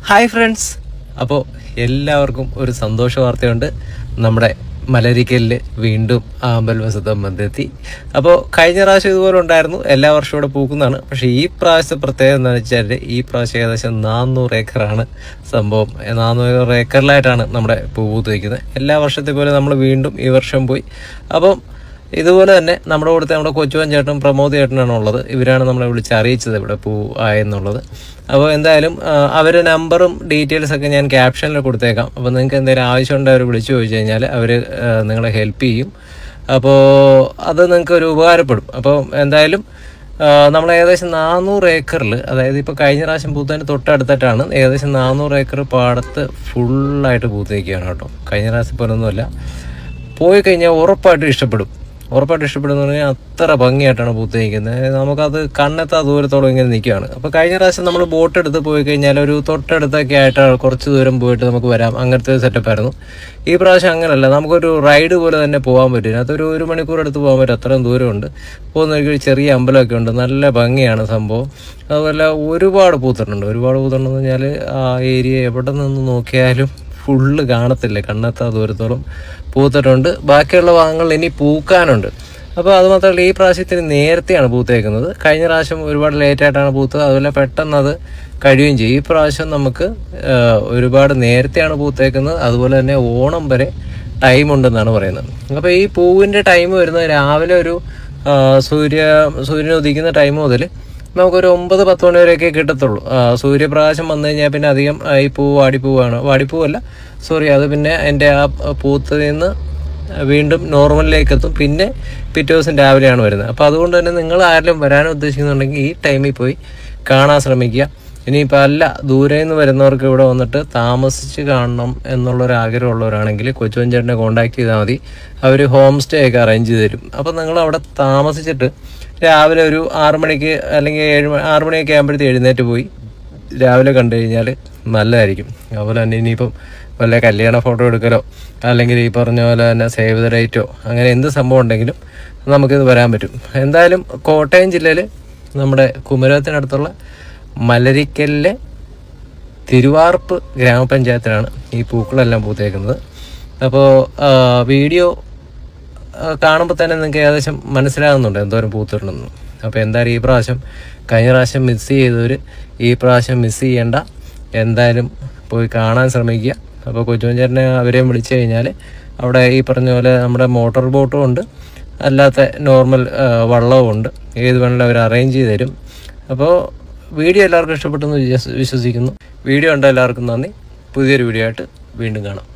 Hi friends, അപ്പോൾ എല്ലാവർക്കും ഒരു സന്തോഷ വാർത്തയുണ്ട്. നമ്മുടെ മലരിക്കലിൽ വീണ്ടും ആമ്പൽ വസന്തം വന്നെത്തി. അപ്പോൾ കഴിഞ്ഞ പ്രാവശ്യം ഇതുപോലെ ഉണ്ടായിരുന്നു, എല്ലാ വർഷവും ഇവിടെ പൂക്കുന്നതാണ്. പക്ഷേ ഈ പ്രാവശ്യത്തെ പ്രത്യേകത എന്താണെന്ന് വെച്ചാൽ ഈ പ്രാവശ്യം ഏകദേശം 400 ഏക്കറാണ് സംഭവം. 400 ഏക്കറിലായിട്ടാണ് നമ്മുടെ പൂ പൂത്ത് വയ്ക്കുന്നത്. എല്ലാ വർഷത്തെ പോലെ നമ്മൾ വീണ്ടും ഈ വർഷം പോയി. അപ്പം ഇതുപോലെ തന്നെ നമ്മുടെ കൂടെ നമ്മുടെ കൊച്ചുവൻ ചേട്ടനും പ്രമോദ് ചേട്ടനാണ് ഉള്ളത്. ഇവരാണ് നമ്മളെ വിളിച്ച് അറിയിച്ചത് ഇവിടെ പൂ ആയെന്നുള്ളത്. അപ്പോൾ എന്തായാലും അവരുടെ നമ്പറും ഡീറ്റെയിൽസൊക്കെ ഞാൻ ക്യാപ്ഷനിൽ കൊടുത്തേക്കാം. അപ്പോൾ നിങ്ങൾക്ക് എന്തെങ്കിലും ആവശ്യമുണ്ട് അവർ വിളിച്ചു ചോദിച്ചു കഴിഞ്ഞാൽ അവർ നിങ്ങളെ ഹെൽപ്പ് ചെയ്യും. അപ്പോൾ അത് നിങ്ങൾക്ക് ഒരു ഉപകാരപ്പെടും. അപ്പോൾ എന്തായാലും നമ്മൾ ഏകദേശം 400 ഏക്കറിൽ, അതായത് ഇപ്പോൾ കഴിഞ്ഞ പ്രാവശ്യം പൂത്തതിന് തൊട്ടടുത്തിട്ടാണ്, ഏകദേശം 400 ഏക്കർ പാടത്ത് ഫുള്ളായിട്ട് പൂത്ത് നിൽക്കുകയാണ് കേട്ടോ. കഴിഞ്ഞ പ്രാവശ്യം പോലൊന്നുമല്ല. പോയി കഴിഞ്ഞാൽ ഉറപ്പായിട്ടും ഇഷ്ടപ്പെടുന്നു പറഞ്ഞാൽ അത്ര ഭംഗിയായിട്ടാണ് പൂത്ത് നിൽക്കുന്നത്. നമുക്കത് കണ്ണെത്താ ദൂരത്തോളം ഇങ്ങനെ നിൽക്കുകയാണ്. അപ്പോൾ കഴിഞ്ഞ പ്രാവശ്യം നമ്മൾ ബോട്ട് എടുത്ത് പോയി കഴിഞ്ഞാൽ ഒരു തൊട്ടടുത്തൊക്കെ ആയിട്ട് കുറച്ച് ദൂരം പോയിട്ട് നമുക്ക് വരാം, അങ്ങനത്തെ സെറ്റപ്പായിരുന്നു. ഈ പ്രാവശ്യം അങ്ങനെയല്ല, നമുക്കൊരു റൈഡ് പോലെ തന്നെ പോകാൻ പറ്റും. അതിനകത്തൊരു 1 മണിക്കൂർ എടുത്ത് പോകാൻ പറ്റും, അത്രയും ദൂരമുണ്ട്. പോകുന്നൊരു ചെറിയ അമ്പലമൊക്കെ ഉണ്ട്, നല്ല ഭംഗിയാണ് സംഭവം. അതുപോലെ ഒരുപാട് പൂത്തിട്ടുണ്ടെന്ന് പറഞ്ഞാൽ ആ ഏരിയ എവിടെ നിന്ന് നോക്കിയാലും ഫുള്ള് കാണത്തില്ല, കണ്ണെത്താ ദൂരത്തോളം പൂത്തിട്ടുണ്ട്. ബാക്കിയുള്ള ഭാഗങ്ങളിൽ ഇനി പൂക്കാനുണ്ട്. അപ്പോൾ അത് മാത്രമല്ല, ഈ പ്രാവശ്യത്തിന് നേരത്തെയാണ് പൂത്തേക്കുന്നത്. കഴിഞ്ഞ പ്രാവശ്യം ഒരുപാട് ലേറ്റായിട്ടാണ് പൂത്തത്, അതുപോലെ പെട്ടെന്ന് അത് കഴിയുകയും ചെയ്യും. ഈ പ്രാവശ്യം നമുക്ക് ഒരുപാട് നേരത്തെയാണ് പൂത്തേക്കുന്നത്. അതുപോലെ തന്നെ ഓണം വരെ ടൈം ഉണ്ടെന്നാണ് പറയുന്നത്. അപ്പോൾ ഈ പൂവിൻ്റെ ടൈം വരുന്നത് രാവിലെ ഒരു സൂര്യൻ ഉദിക്കുന്ന ടൈം മുതൽ നമുക്കൊരു 9-10 മണി വരെയൊക്കെ കിട്ടത്തുള്ളൂ. സൂര്യപ്രകാശം വന്നു കഴിഞ്ഞാൽ പിന്നെ അധികം ഈ പൂ വാടിപ്പൂവല്ല, അത് പിന്നെ എൻ്റെ ആ പൂത്തിൽ നിന്ന് വീണ്ടും നോർമലിലേക്ക് എത്തും. പിന്നെ പിറ്റേ ദിവസം രാവിലെയാണ് വരുന്നത്. അപ്പോൾ അതുകൊണ്ട് തന്നെ നിങ്ങൾ ആരെങ്കിലും വരാൻ ഉദ്ദേശിക്കുന്നുണ്ടെങ്കിൽ ഈ ടൈമിൽ പോയി കാണാൻ ശ്രമിക്കുക. ഇനിയിപ്പോൾ അല്ല, ദൂരെ നിന്ന് വരുന്നവർക്ക് ഇവിടെ വന്നിട്ട് താമസിച്ച് കാണണം എന്നുള്ളൊരാഗ്രഹമുള്ളവരാണെങ്കിൽ കൊച്ചുവൻ ചേട്ടനെ കോൺടാക്ട് ചെയ്താൽ മതി. അവർ ഹോം സ്റ്റേ ഒക്കെ അറേഞ്ച് ചെയ്ത് തരും. അപ്പോൾ നിങ്ങൾ അവിടെ താമസിച്ചിട്ട് രാവിലെ ഒരു 6 മണിക്ക് അല്ലെങ്കിൽ 6 മണിയൊക്കെ ആകുമ്പോഴത്തേക്ക് എഴുന്നേറ്റ് പോയി രാവിലെ കണ്ടു കഴിഞ്ഞാൽ നല്ലതായിരിക്കും. അതുപോലെ തന്നെ ഇനിയിപ്പം വല്ല കല്യാണ ഫോട്ടോ എടുക്കലോ അല്ലെങ്കിൽ ഈ പറഞ്ഞ പോലെ തന്നെ സേവ് ദ ഡേറ്റോ അങ്ങനെ എന്ത് സംഭവം ഉണ്ടെങ്കിലും നമുക്കിത് വരാൻ പറ്റും. എന്തായാലും കോട്ടയം ജില്ലയിൽ നമ്മുടെ കുമരകത്തിനടുത്തുള്ള മലരിക്കലിലെ തിരുവാർപ്പ് ഗ്രാമപഞ്ചായത്തിലാണ് ഈ പൂക്കളെല്ലാം പൂത്തേക്കുന്നത്. അപ്പോൾ വീഡിയോ കാണുമ്പോൾ തന്നെ നിങ്ങൾക്ക് ഏകദേശം മനസ്സിലാകുന്നുണ്ട് എന്തോരം പൂത്തിടണമെന്ന്. അപ്പോൾ എന്തായാലും ഈ പ്രാവശ്യം കഴിഞ്ഞ പ്രാവശ്യം മിസ് ചെയ്തവർ ഈ പ്രാവശ്യം മിസ് ചെയ്യേണ്ട, എന്തായാലും പോയി കാണാൻ ശ്രമിക്കുക. അപ്പോൾ കൊച്ചുവൻ ചേട്ടനെ അവരെയും വിളിച്ചു കഴിഞ്ഞാൽ അവിടെ ഈ പറഞ്ഞ പോലെ നമ്മുടെ മോട്ടോർ ബോട്ടും ഉണ്ട്, അല്ലാത്ത നോർമൽ വള്ളവും ഉണ്ട്. ഏത് വേണമെങ്കിലും അവർ അറേഞ്ച് ചെയ്ത് തരും. അപ്പോൾ വീഡിയോ എല്ലാവർക്കും ഇഷ്ടപ്പെട്ടെന്ന് വിശ്വസിക്കുന്നു. വീഡിയോ ഉണ്ട്, എല്ലാവർക്കും നന്ദി. പുതിയൊരു വീഡിയോ ആയിട്ട് വീണ്ടും കാണാം.